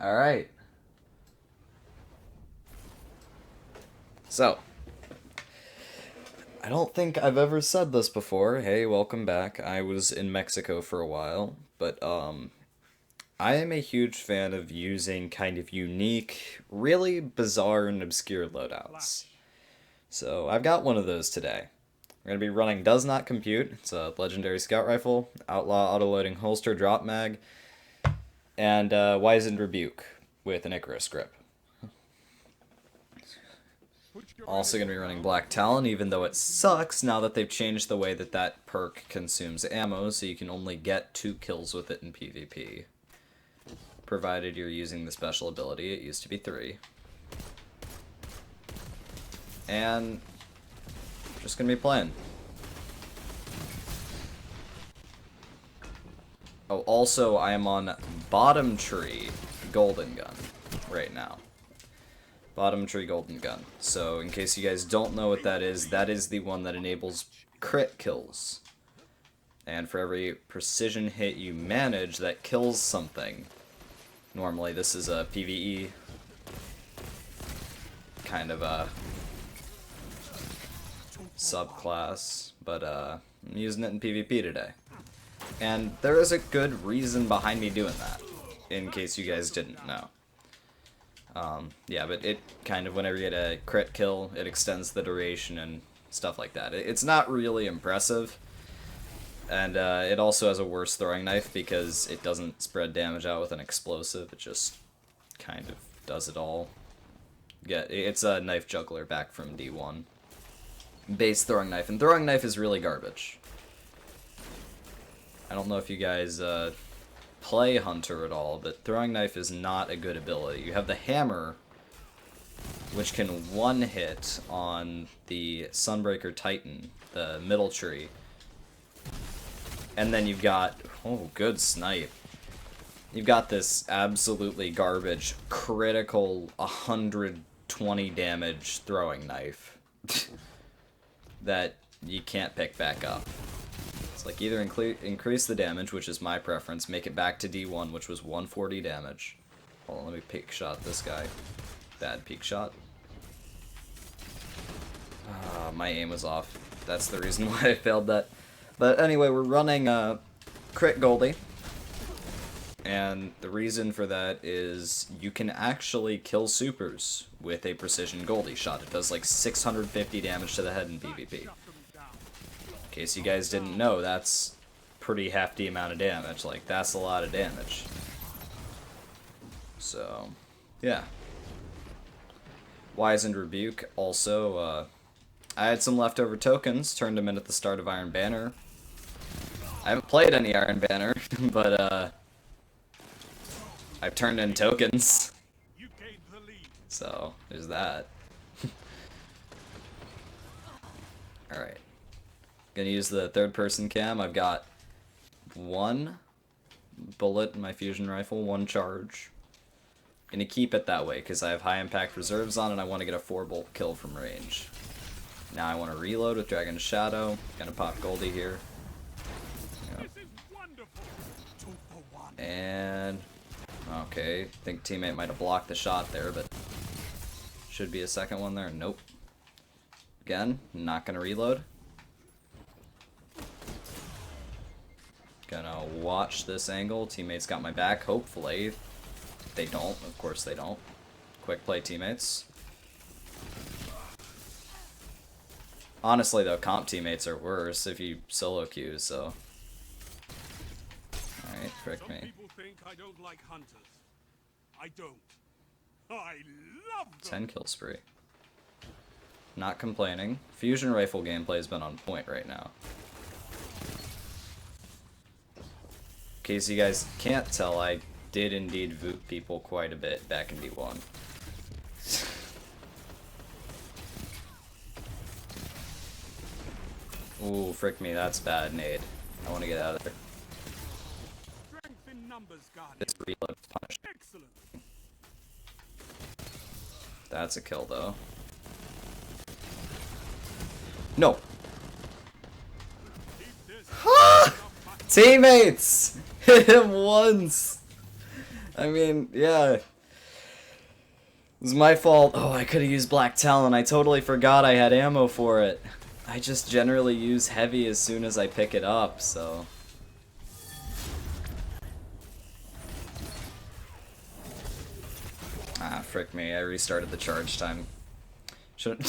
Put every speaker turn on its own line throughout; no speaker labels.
All right. So, I don't think I've ever said this before. Hey, welcome back. I was in Mexico for a while, but I am a huge fan of using kind of unique, really bizarre and obscure loadouts. So, I've got one of those today. We're going to be running Does Not Compute. It's a legendary scout rifle, outlaw autoloading holster drop mag, and Wizened Rebuke with an Icarus grip. Also going to be running Black Talon, even though it sucks now that they've changed the way that that perk consumes ammo, so you can only get 2 kills with it in PvP. Provided you're using the special ability, it used to be 3. And just going to be playing. Oh, also I am on Bottom Tree Golden Gun right now. Bottom Tree Golden Gun. So, in case you guys don't know what that is the one that enables crit kills. And for every precision hit you manage that kills something, normally this is a PvE kind of a subclass, but I'm using it in PvP today. And there is a good reason behind me doing that, in case you guys didn't know. Yeah, but it kind of, whenever you get a crit kill, it extends the duration and stuff like that. It's not really impressive, and it also has a worse throwing knife because it doesn't spread damage out with an explosive. It just kind of does it all. Yeah, it's a knife juggler back from D1. Base throwing knife, and throwing knife is really garbage. I don't know if you guys play Hunter at all, but throwing knife is not a good ability. You have the hammer, which can one-hit on the Sunbreaker Titan, the middle tree. And then you've got, oh, good snipe. You've got this absolutely garbage, critical 120 damage throwing knife that you can't pick back up. It's like either increase the damage, which is my preference, make it back to D1, which was 140 damage. Hold on, let me peek shot this guy. Bad peek shot. My aim was off. That's the reason why I failed that. But anyway, we're running Crit Goldie. And the reason for that is you can actually kill supers with a precision Goldie shot. It does like 650 damage to the head in PvP. In case you guys didn't know, that's pretty hefty amount of damage. Like, that's a lot of damage. So, yeah. Wizened Rebuke, also, I had some leftover tokens, turned them in at the start of Iron Banner. I haven't played any Iron Banner, but, I've turned in tokens. So, there's that. Alright. Gonna use the third person cam. I've got 1 bullet in my fusion rifle, 1 charge. Gonna keep it that way because I have high impact reserves on and I want to get a 4-bolt kill from range. Now I want to reload with Dragon's Shadow. Gonna pop Goldie here. Yep. And okay, I think teammate might have blocked the shot there, but should be a second one there. Nope. Again, not gonna reload. Gonna watch this angle. Teammates got my back, hopefully. They don't. Of course they don't. Quick play, teammates. Honestly, though, comp teammates are worse if you solo queue, so. Alright, frick me.
People think I don't like hunters. I don't. I love them.
10 kill spree. Not complaining. Fusion rifle gameplay has been on point right now. In case you guys can't tell, I did indeed voot people quite a bit back in D1. Ooh, frick me, that's bad nade. I want to get out of there.
Strength in numbers, Guardian.
This reload is punished.
Excellent.
That's a kill, though. No!
Keep this
Teammates! Hit him once! I mean, yeah. It was my fault. Oh, I could have used Black Talon. I totally forgot I had ammo for it. I just generally use heavy as soon as I pick it up, so... Ah, frick me. I restarted the charge time. Should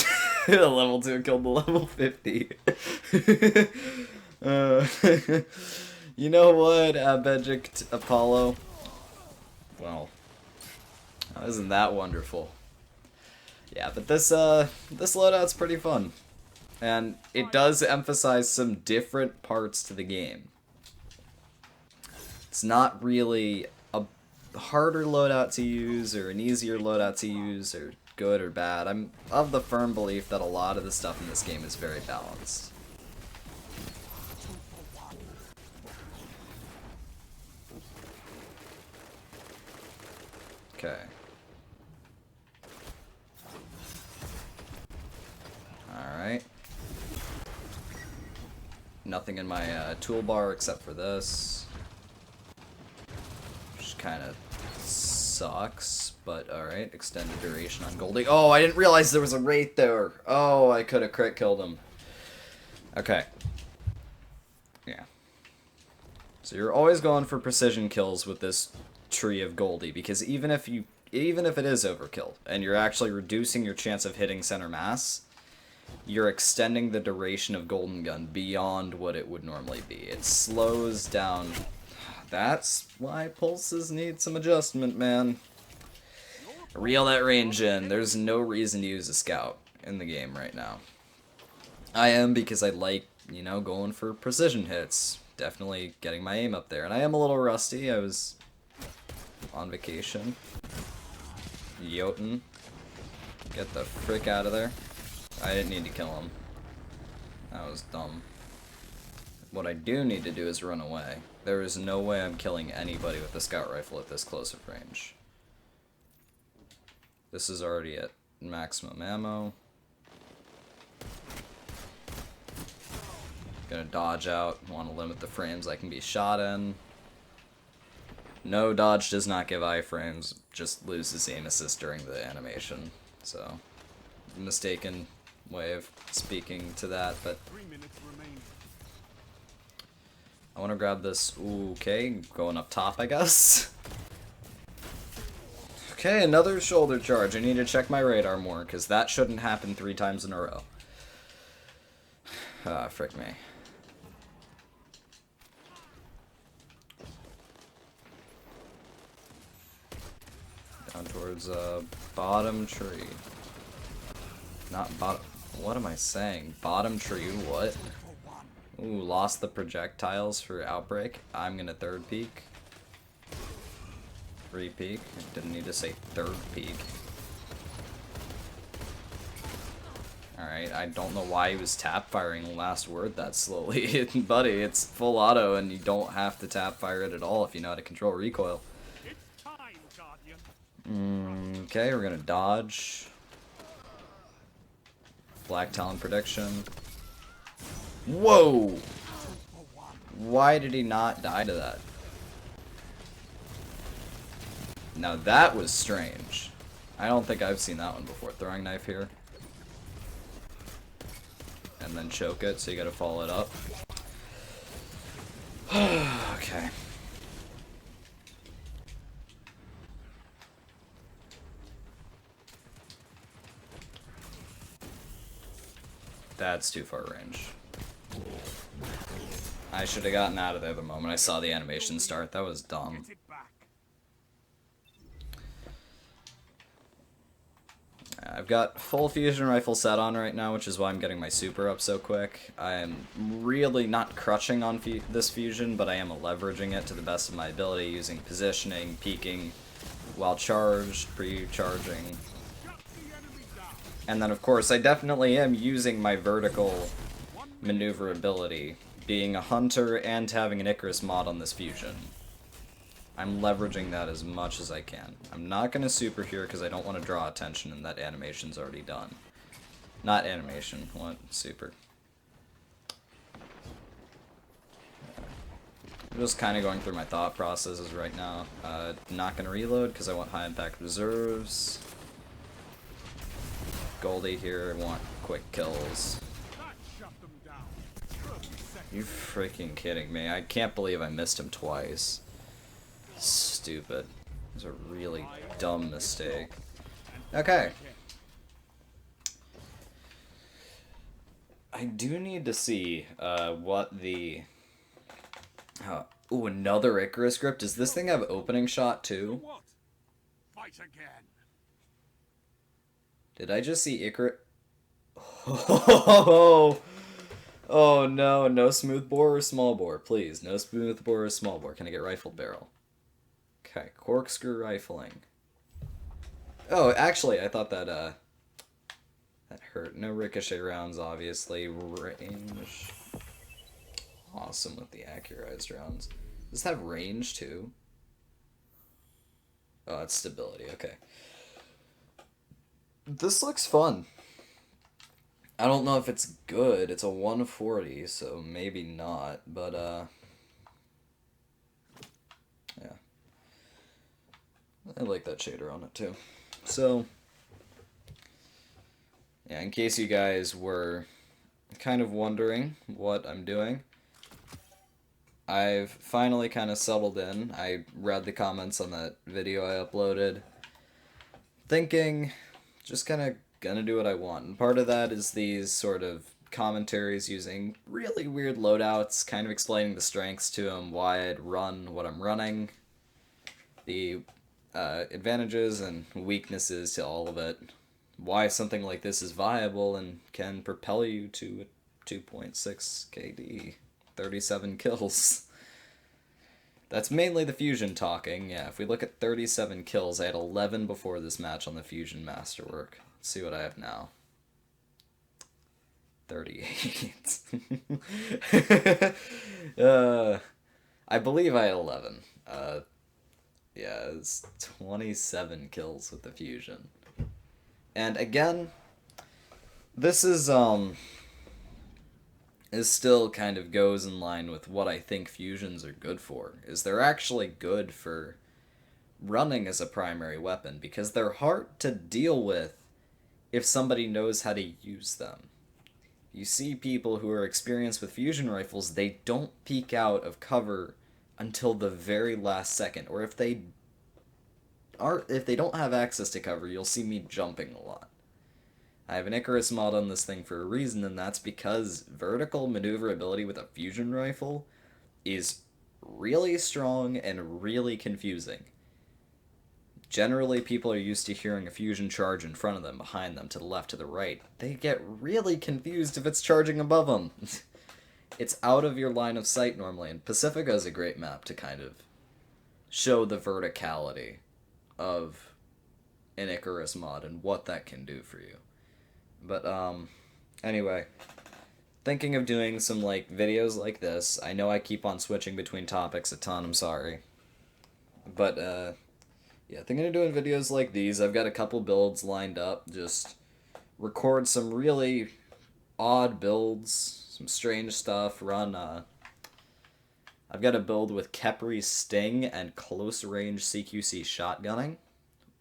level 2 killed the level 50. You know what, Abedjict Apollo? Well, isn't that wonderful? Yeah, but this loadout's pretty fun. And it does emphasize some different parts to the game. It's not really a harder loadout to use or an easier loadout to use or good or bad. I'm of the firm belief that a lot of the stuff in this game is very balanced. Okay. Alright. Nothing in my toolbar except for this. Which kind of sucks, but alright. Extended duration on Goldie. Oh, I didn't realize there was a Wraith there. Oh, I could have crit killed him. Okay. Yeah. So you're always going for precision kills with this tree of Goldie, because even if it is overkill and you're actually reducing your chance of hitting center mass, you're extending the duration of Golden Gun beyond what it would normally be. It slows down. That's why pulses need some adjustment, man. Reel that range in. There's no reason to use a scout in the game right now. I am, because I like, you know, going for precision hits. Definitely getting my aim up there. And I am a little rusty. I was on vacation. Jotun. Get the frick out of there. I didn't need to kill him. That was dumb. What I do need to do is run away. There is no way I'm killing anybody with the scout rifle at this close of range. This is already at maximum ammo. Gonna dodge out. Want to limit the frames I can be shot in. No, dodge does not give iframes. Just loses aim assist during the animation. So, mistaken way of speaking to that, but
3 minutes remain.
I want to grab this. Ooh, okay, going up top, I guess. Okay, another shoulder charge. I need to check my radar more, because that shouldn't happen 3 times in a row. Ah, frick me. Down towards bottom tree. Not bottom. What am I saying? Bottom tree, what? Ooh, lost the projectiles for outbreak. I'm gonna third peek. 3 peek. Didn't need to say third peek. Alright, I don't know why he was tap firing the last word that slowly. Buddy, it's full auto and you don't have to tap fire it at all if you know how to control recoil.
It's time, Guardian.
Okay, we're gonna dodge. Black Talon prediction. Whoa! Why did he not die to that? Now that was strange. I don't think I've seen that one before. Throwing knife here. And then choke it, so you gotta follow it up. Okay. That's too far range. I should have gotten out of there the moment I saw the animation start. That was dumb.
Get it back.
I've got full fusion rifle set on right now, which is why I'm getting my super up so quick. I am really not crutching on this fusion, but I am leveraging it to the best of my ability, using positioning, peeking, while charged, pre-charging. And then, of course, I definitely am using my vertical maneuverability, being a hunter and having an Icarus mod on this fusion. I'm leveraging that as much as I can. I'm not going to super here because I don't want to draw attention and that animation's already done. Not animation, what? Super. I'm just kind of going through my thought processes right now. Not going to reload because I want high impact reserves. Goldie here, I want quick kills. You freaking kidding me? I can't believe I missed him twice. Stupid. It was a really dumb mistake. Okay. I do need to see what the... ooh, another Icarus grip. Does this thing have opening shot too?
Fight again.
Did I just see Icarus? Oh, oh no, no smooth bore or small bore, please. No smooth bore or small bore. Can I get rifled barrel? Okay, corkscrew rifling. Oh, actually, I thought that, that hurt. No ricochet rounds, obviously. Range. Awesome with the accurized rounds. Does this have range, too? Oh, it's stability, okay. This looks fun. I don't know if it's good. It's a 140, so maybe not, but, yeah. I like that shader on it, too. So, yeah, in case you guys were kind of wondering what I'm doing, I've finally kind of settled in. I read the comments on that video I uploaded, thinking, just kind of gonna do what I want. And part of that is these sort of commentaries using really weird loadouts, kind of explaining the strengths to them, why I'd run what I'm running, the advantages and weaknesses to all of it, why something like this is viable and can propel you to a 2.6 KD, 37 kills. That's mainly the Fusion talking. Yeah, if we look at 37 kills, I had 11 before this match on the Fusion Masterwork. Let's see what I have now. 38. I believe I had 11. Yeah, it's 27 kills with the Fusion. And again, this is still kind of goes in line with what I think fusions are good for, is they're actually good for running as a primary weapon, because they're hard to deal with if somebody knows how to use them. You see people who are experienced with fusion rifles, they don't peek out of cover until the very last second, or if they don't have access to cover, you'll see me jumping a lot. I have an Icarus mod on this thing for a reason, and that's because vertical maneuverability with a fusion rifle is really strong and really confusing. Generally, people are used to hearing a fusion charge in front of them, behind them, to the left, to the right. They get really confused if it's charging above them. It's out of your line of sight normally, and Pacifica is a great map to kind of show the verticality of an Icarus mod and what that can do for you. But, anyway, thinking of doing some, like, videos like this. I know I keep on switching between topics a ton, I'm sorry. But, yeah, thinking of doing videos like these. I've got a couple builds lined up, just record some really odd builds, some strange stuff, run, I've got a build with Kepri Sting and close range CQC shotgunning,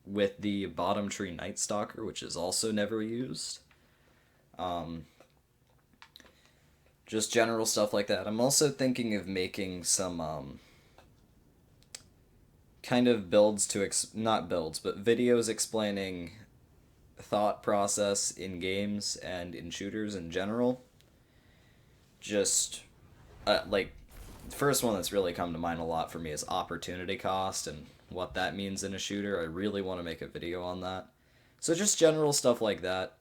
with the Bottom Tree Night Stalker, which is also never used. Just general stuff like that. I'm also thinking of making some, kind of builds to, not builds, but videos explaining thought process in games and in shooters in general. Just, like, the first one that's really come to mind a lot for me is opportunity cost and what that means in a shooter. I really want to make a video on that. So just general stuff like that.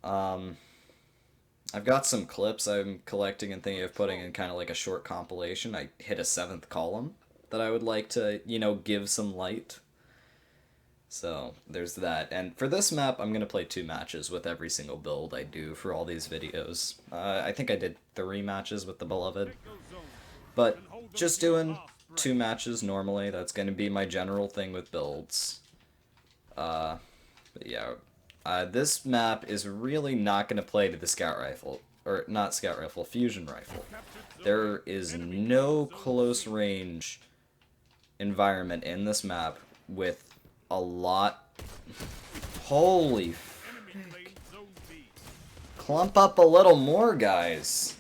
I've got some clips I'm collecting and thinking of putting in kind of like a short compilation. I hit a 7th column that I would like to, you know, give some light. So there's that. And for this map, I'm going to play 2 matches with every single build I do for all these videos. I think I did 3 matches with the Beloved. But just doing 2 matches normally, that's going to be my general thing with builds. But yeah, this map is really not going to play to the scout rifle. or not scout rifle, fusion rifle. There is no close range environment in this map with a lot. Holy frick. Clump up a little more, guys.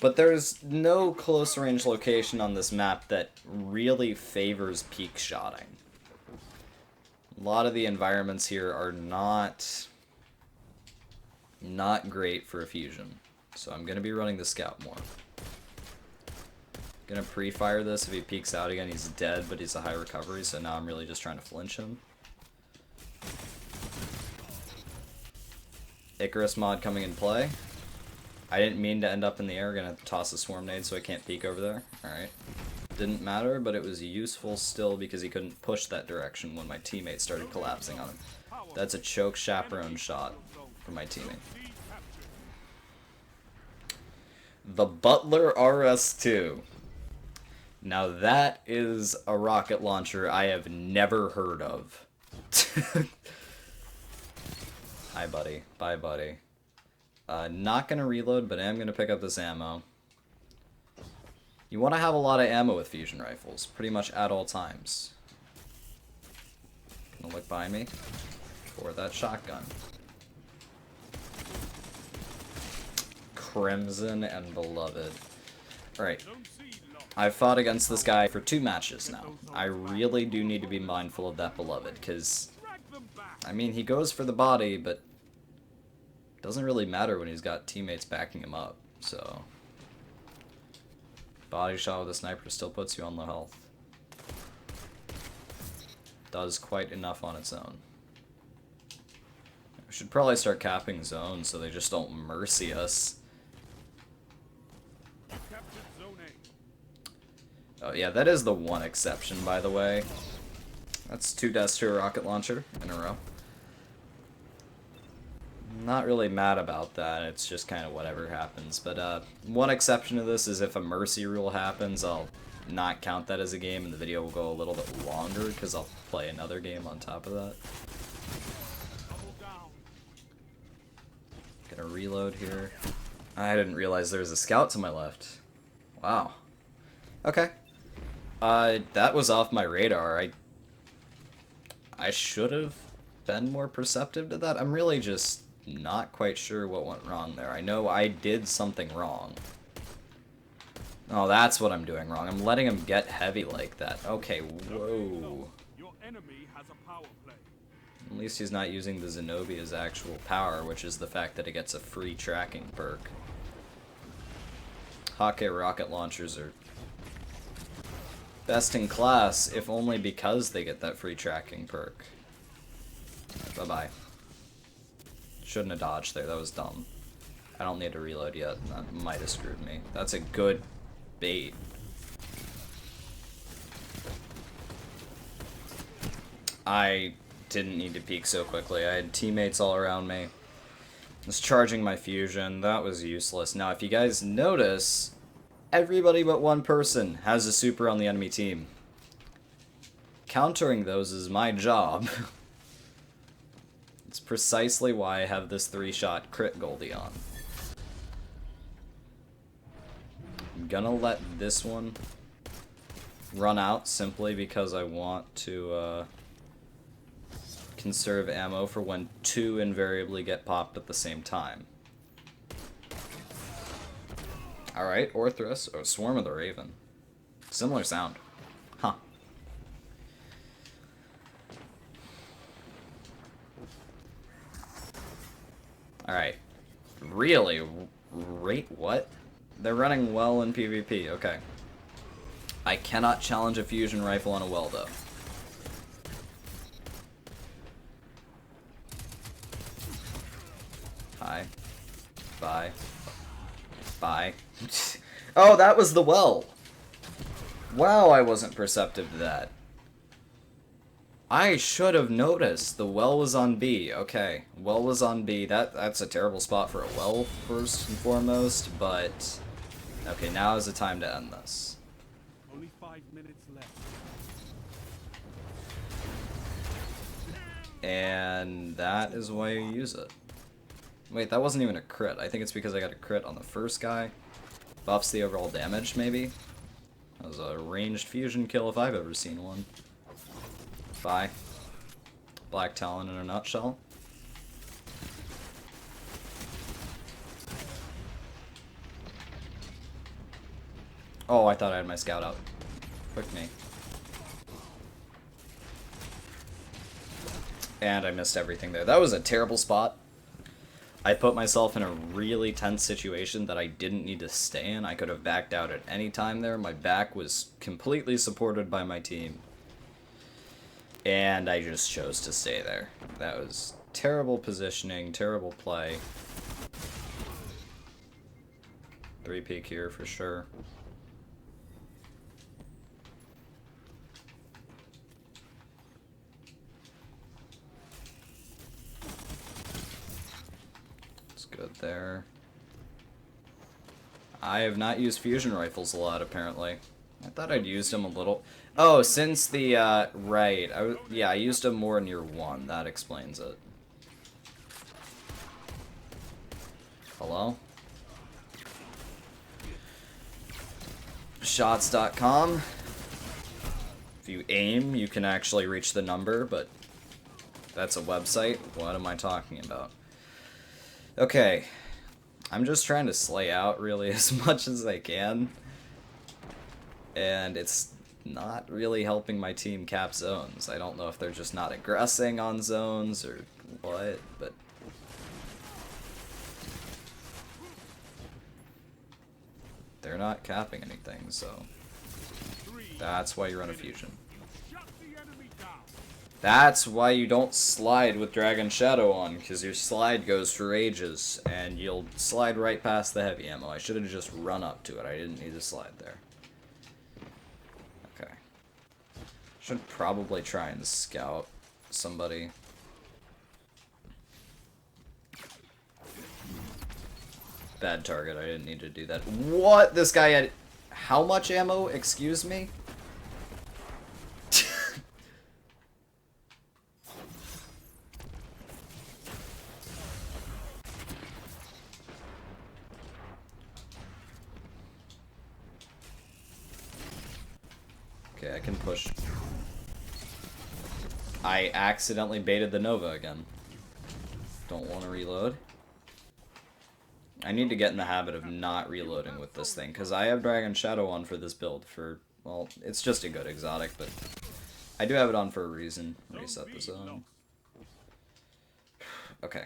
But there's no close range location on this map that really favors peak shotting. A lot of the environments here are not great for a fusion. So I'm going to be running the scout more. Gonna pre-fire this. If he peeks out again, he's dead, but he's a high recovery, so now I'm really just trying to flinch him. Icarus mod coming in play. I didn't mean to end up in the air. Gonna toss a swarm nade so I can't peek over there. Alright. Didn't matter, but it was useful still because he couldn't push that direction when my teammate started collapsing on him. That's a choke chaperone shot from my teammate. The Butler RS2. Now that is a rocket launcher I have never heard of. Hi, buddy. Bye, buddy. Not gonna reload, but I am gonna pick up this ammo. You want to have a lot of ammo with fusion rifles, pretty much at all times. Gonna look behind me for that shotgun. Crimson and Beloved. Alright. I've fought against this guy for 2 matches now. I really do need to be mindful of that Beloved, because, I mean, he goes for the body, but it doesn't really matter when he's got teammates backing him up, so. Body shot with a sniper still puts you on low health. Does quite enough on its own. We should probably start capping zones so they just don't mercy us. Oh yeah, that is the one exception, by the way. That's 2 deaths to a rocket launcher in a row. Not really mad about that, it's just kind of whatever happens. But one exception to this is if a mercy rule happens, I'll not count that as a game and the video will go a little bit longer because I'll play another game on top of that. Gonna reload here. I didn't realize there was a scout to my left. Wow. Okay. That was off my radar. I should have been more perceptive to that. I'm really just not quite sure what went wrong there. I know I did something wrong. Oh, that's what I'm doing wrong. I'm letting him get heavy like that. Okay, whoa.
Your enemy has a power play.
At least he's not using the Zenobia's actual power, which is the fact that it gets a free tracking perk. Hawkeye rocket launchers are best in class, if only because they get that free tracking perk. Bye-bye. Shouldn't have dodged there, that was dumb. I don't need to reload yet, that might have screwed me. That's a good bait. I didn't need to peek so quickly, I had teammates all around me. I was charging my fusion, that was useless. Now if you guys notice, everybody but one person has a super on the enemy team. Countering those is my job. It's precisely why I have this 3-shot crit Goldie on. I'm gonna let this one run out simply because I want to conserve ammo for when 2 invariably get popped at the same time. Alright, Orthrus. Oh, Swarm of the Raven. Similar sound. Huh. Alright. Really? Rate what? They're running well in PvP. Okay. I cannot challenge a fusion rifle on a well, though. Hi. Bye. Bye. Oh, that was the well. Wow, I wasn't perceptive to that. I should have noticed. The well was on B. Okay, well was on B. That's a terrible spot for a well, first and foremost, but... Okay, now is the time to end this.
Only 5 minutes left.
And that is why you use it. Wait, that wasn't even a crit. I think it's because I got a crit on the first guy. Buffs the overall damage, maybe? That was a ranged fusion kill if I've ever seen one. Bye. Black Talon in a nutshell. Oh, I thought I had my scout out. Frick me. And I missed everything there. That was a terrible spot. I put myself in a really tense situation that I didn't need to stay in. I could have backed out at any time there. My back was completely supported by my team. And I just chose to stay there. That was terrible positioning, terrible play. 3 peek here for sure. Good there. I have not used fusion rifles a lot, apparently. I thought I'd used them a little. Oh, since the, right. Yeah, I used them more in year 1. That explains it. Hello? Shots.com. If you aim, you can actually reach the number, but that's a website. What am I talking about? Okay, I'm just trying to slay out really as much as I can, and it's not really helping my team cap zones. I don't know if they're just not aggressing on zones or what, but they're not capping anything, so that's why you run a fusion. That's why you don't slide with Dragon Shadow on, because your slide goes for ages, and you'll slide right past the heavy ammo. I should have just run up to it. I didn't need to slide there. Okay. Should probably try and scout somebody. Bad target. I didn't need to do that. What? This guy had how much ammo? Excuse me? Okay, I can push. I accidentally baited the Nova again. Don't want to reload. I need to get in the habit of not reloading with this thing, because I have Dragon Shadow on for this build for, well, it's just a good exotic, but I do have it on for a reason. Reset the zone. Okay.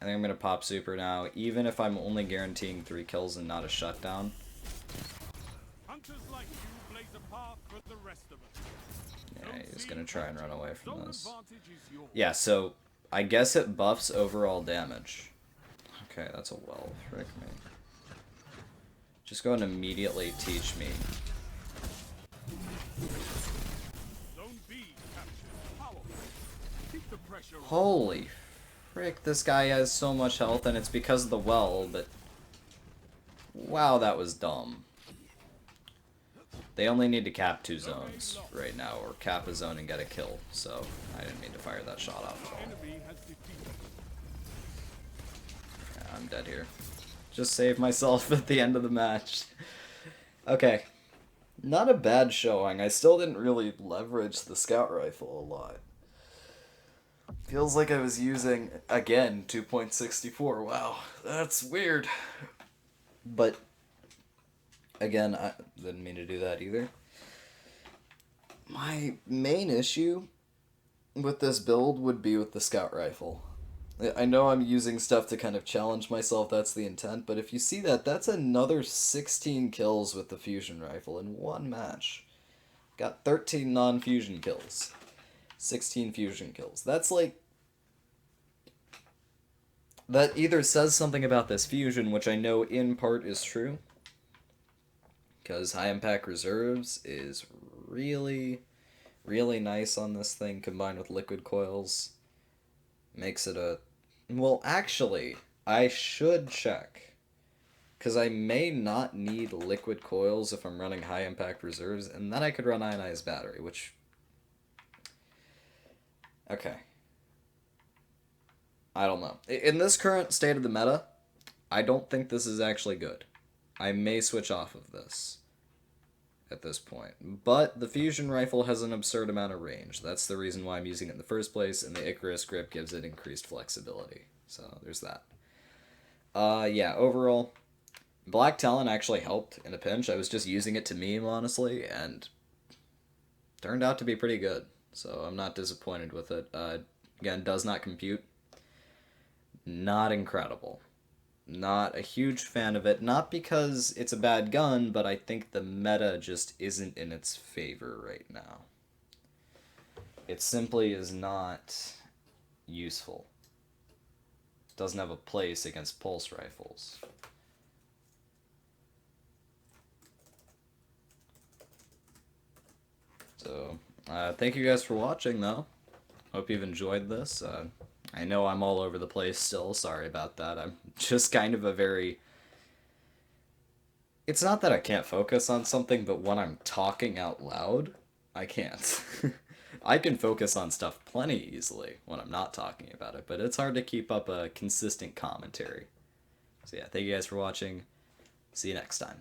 I think I'm going to pop super now, even if I'm only guaranteeing 3 kills and not a shutdown.
Hunters like you blaze a path for the rest of us.
Yeah, he's going to try and run away from this.
Advantage is yours.
Yeah, so I guess it buffs overall damage. Okay, that's a well. Frick me. Just go and immediately teach me.
Zone B captured. Powerful. Keep the pressure on.
Holy frick, this guy has so much health, and it's because of the well, but wow, that was dumb. They only need to cap 2 zones right now, or cap a zone and get a kill, so I didn't mean to fire that shot off at all.
Enemy has defeated.
Yeah, I'm dead here. Just save myself at the end of the match. Okay. Not a bad showing. I still didn't really leverage the scout rifle a lot. Feels like I was using, again, 2.64. Wow, that's weird. But, again, I didn't mean to do that either. My main issue with this build would be with the scout rifle. I know I'm using stuff to kind of challenge myself, that's the intent, but if you see that, that's another 16 kills with the fusion rifle in one match. Got 13 non-fusion kills. 16 fusion kills. That's like... that either says something about this fusion, which I know in part is true, because high impact reserves is really, really nice on this thing, combined with liquid coils. Makes it a... well, actually, I should check, because I may not need liquid coils if I'm running high impact reserves, and then I could run ionized battery, which... okay. I don't know. In this current state of the meta, I don't think this is actually good. I may switch off of this at this point. But the fusion rifle has an absurd amount of range. That's the reason why I'm using it in the first place, and the Icarus grip gives it increased flexibility. So there's that. Yeah, overall, Black Talon actually helped in a pinch. I was just using it to meme, honestly, and turned out to be pretty good. So I'm not disappointed with it. Again, does not compute. Not incredible. Not a huge fan of it. Not because it's a bad gun, but I think the meta just isn't in its favor right now. It simply is not useful. Doesn't have a place against pulse rifles. So, thank you guys for watching, though. Hope you've enjoyed this. I know I'm all over the place still. Sorry about that. I'm just kind of a very... It's not that I can't focus on something, but when I'm talking out loud, I can't. I can focus on stuff plenty easily when I'm not talking about it, but it's hard to keep up a consistent commentary. So yeah, thank you guys for watching. See you next time.